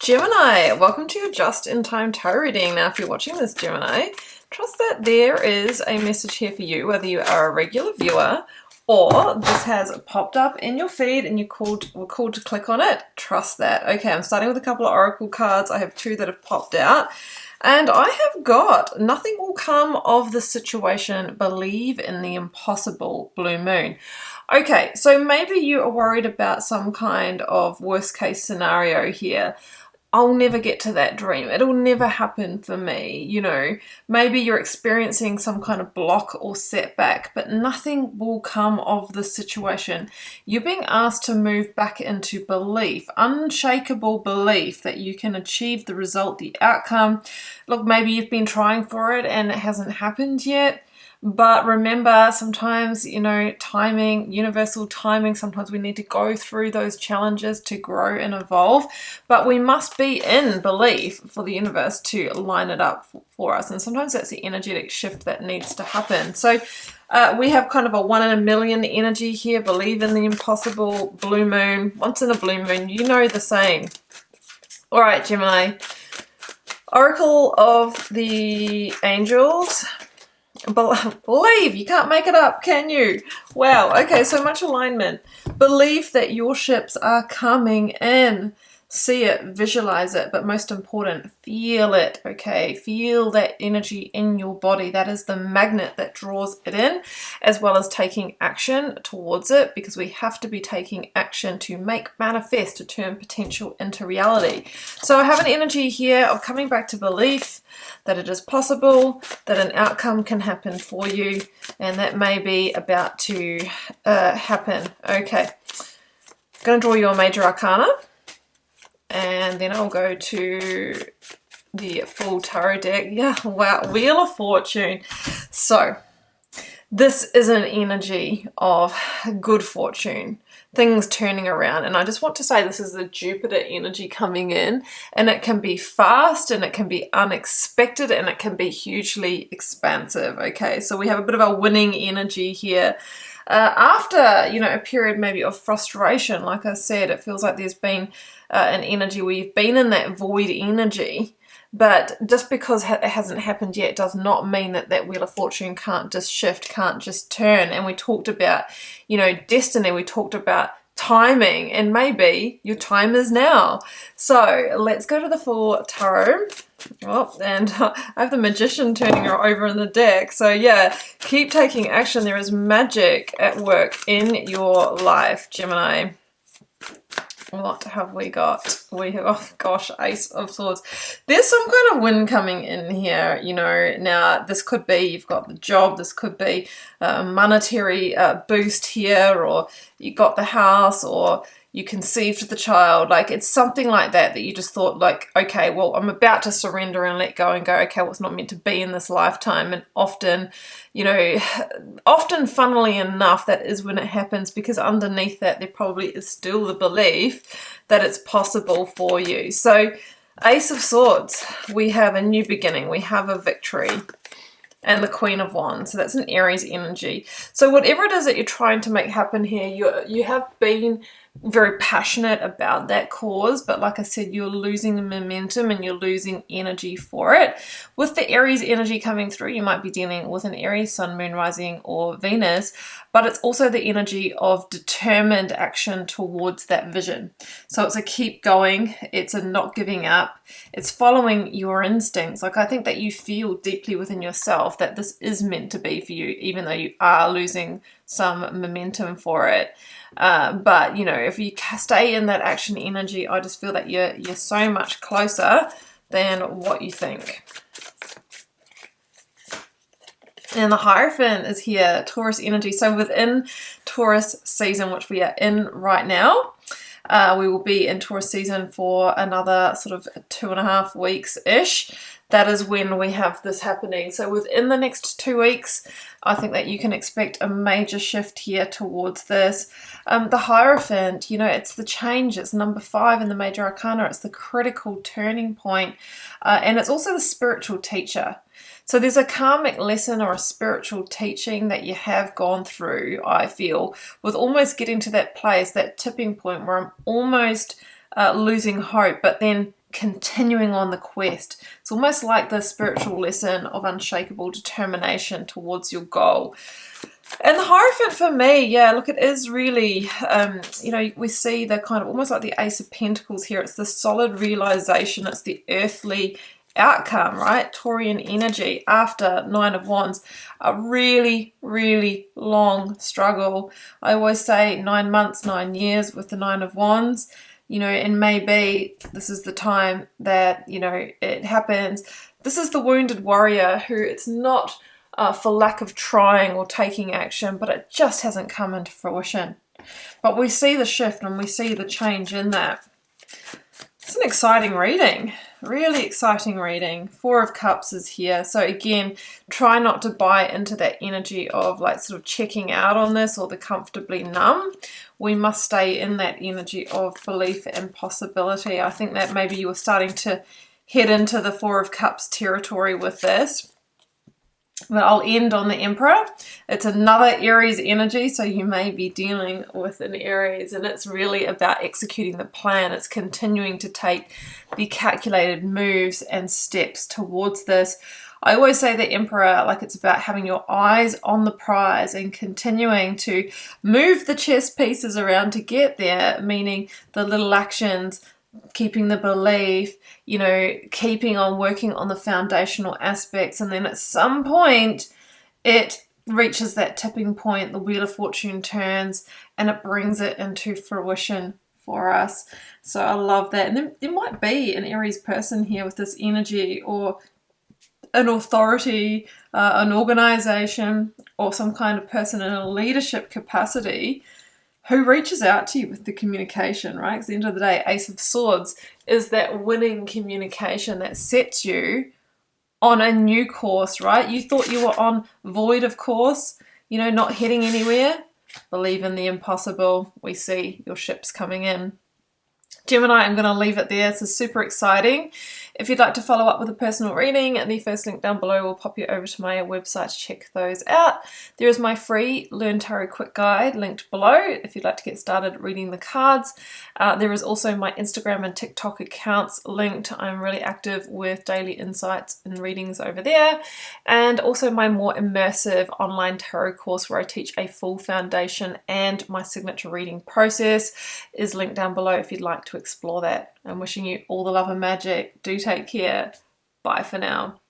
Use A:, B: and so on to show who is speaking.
A: Gemini, welcome to your just-in-time tarot reading. Now, if you're watching this, Gemini, trust that there is a message here for you, whether you are a regular viewer or this has popped up in your feed and were called to click on it. Trust that. Okay, I'm starting with a couple of oracle cards. I have two that have popped out. And I have got nothing will come of the situation. Believe in the impossible, Blue Moon. Okay, so maybe you are worried about some kind of worst case scenario here. I'll never get to that dream. It'll never happen for me. You know, maybe you're experiencing some kind of block or setback, but nothing will come of the situation. You're being asked to move back into belief, unshakable belief that you can achieve the result, the outcome. Look, maybe you've been trying for it and it hasn't happened yet. But remember, sometimes, you know, timing, universal timing, sometimes we need to go through those challenges to grow and evolve. But we must be in belief for the universe to line it up for us. And sometimes that's the energetic shift that needs to happen. So we have kind of a 1 in a million energy here. Believe in the impossible, Blue Moon. Once in a blue moon, you know the saying. All right, Gemini. Oracle of the Angels. Believe, you can't make it up, can you? Wow, okay, so much alignment. Believe that your ships are coming in. See it, visualize it, but most important, feel it, okay? Feel that energy in your body. That is the magnet that draws it in, as well as taking action towards it, because we have to be taking action to make manifest, to turn potential into reality. So I have an energy here of coming back to belief that it is possible, that an outcome can happen for you, and that may be about to happen. Okay, I'm going to draw you a major arcana. And then I'll go to the full tarot deck. Yeah, wow, Wheel of Fortune. So this is an energy of good fortune, things turning around. And I just want to say this is the Jupiter energy coming in, and it can be fast and it can be unexpected and it can be hugely expansive. Okay, so we have a bit of a winning energy here. After, you know, a period maybe of frustration, like I said, it feels like there's been an energy where you've been in that void energy, but just because it hasn't happened yet does not mean that that Wheel of Fortune can't just shift, can't just turn. And we talked about, you know, destiny, we talked about timing, and maybe your time is now. So let's go to the full tarot. Oh, and I have the Magician turning over in the deck. So yeah, keep taking action. There is magic at work in your life, Gemini. What have we got? We have, oh gosh, Ace of Swords. There's some kind of wind coming in here, you know. Now, this could be you've got the job, this could be a monetary boost here, or you got the house, or you conceived the child. Like, it's something like that you just thought, like, okay, well, I'm about to surrender and let go and go, okay, well, it's not meant to be in this lifetime. And often, you know, often, funnily enough, that is when it happens, because underneath that there probably is still the belief that it's possible for you. So Ace of Swords, we have a new beginning, we have a victory, and the Queen of Wands. So that's an Aries energy. So whatever it is that you're trying to make happen here, you have been very passionate about that cause, but like I said, you're losing the momentum and you're losing energy for it. With the Aries energy coming through, you might be dealing with an Aries sun, moon, rising, or Venus, but it's also the energy of determined action towards that vision. So it's a keep going, it's a not giving up, it's following your instincts. Like, I think that you feel deeply within yourself that this is meant to be for you, even though you are losing some momentum for it. But you know, if you stay in that action energy, I just feel that you're so much closer than what you think. And the Hierophant is here, Taurus energy. So within Taurus season, which we are in right now, we will be in Taurus season for another sort of 2.5 weeks-ish. That is when we have this happening. So within the next 2 weeks, I think that you can expect a major shift here towards this. The Hierophant, you know, it's the change. It's number 5 in the Major Arcana. It's the critical turning point. And it's also the spiritual teacher. So there's a karmic lesson or a spiritual teaching that you have gone through, I feel, with almost getting to that place, that tipping point where I'm almost losing hope, but then continuing on the quest. It's almost like the spiritual lesson of unshakable determination towards your goal. And the Hierophant for me, yeah, look, it is really, you know, we see the kind of almost like the Ace of Pentacles here. It's the solid realization. It's the earthly outcome, right? Taurian energy after Nine of Wands. A really, really long struggle. I always say 9 months, 9 years with the Nine of Wands. You know, and maybe this is the time that, you know, it happens. This is the wounded warrior who it's not for lack of trying or taking action, but it just hasn't come into fruition. But we see the shift and we see the change in that. It's an exciting reading, really exciting reading. Four of Cups is here. So again, try not to buy into that energy of like sort of checking out on this or the comfortably numb. We must stay in that energy of belief and possibility. I think that maybe you were starting to head into the Four of Cups territory with this. But I'll end on the Emperor. It's another Aries energy, so you may be dealing with an Aries, and it's really about executing the plan. It's continuing to take the calculated moves and steps towards this. I always say the Emperor, like it's about having your eyes on the prize and continuing to move the chess pieces around to get there, meaning the little actions, keeping the belief, you know, keeping on working on the foundational aspects, and then at some point it reaches that tipping point, the Wheel of Fortune turns and it brings it into fruition for us. So I love that. And then there might be an Aries person here with this energy, or an authority, an organization, or some kind of person in a leadership capacity who reaches out to you with the communication, right? Because at the end of the day, Ace of Swords is that winning communication that sets you on a new course, right? You thought you were on void of course, you know, not heading anywhere. Believe in the impossible. We see your ships coming in. Gemini, I'm going to leave it there. This is super exciting. If you'd like to follow up with a personal reading, the first link down below will pop you over to my website to check those out. There is my free Learn Tarot Quick Guide linked below if you'd like to get started reading the cards. There is also my Instagram and TikTok accounts linked. I'm really active with daily insights and readings over there. And also my more immersive online tarot course where I teach a full foundation and my signature reading process is linked down below if you'd like to explore that. I'm wishing you all the love and magic. Do take care. Bye for now.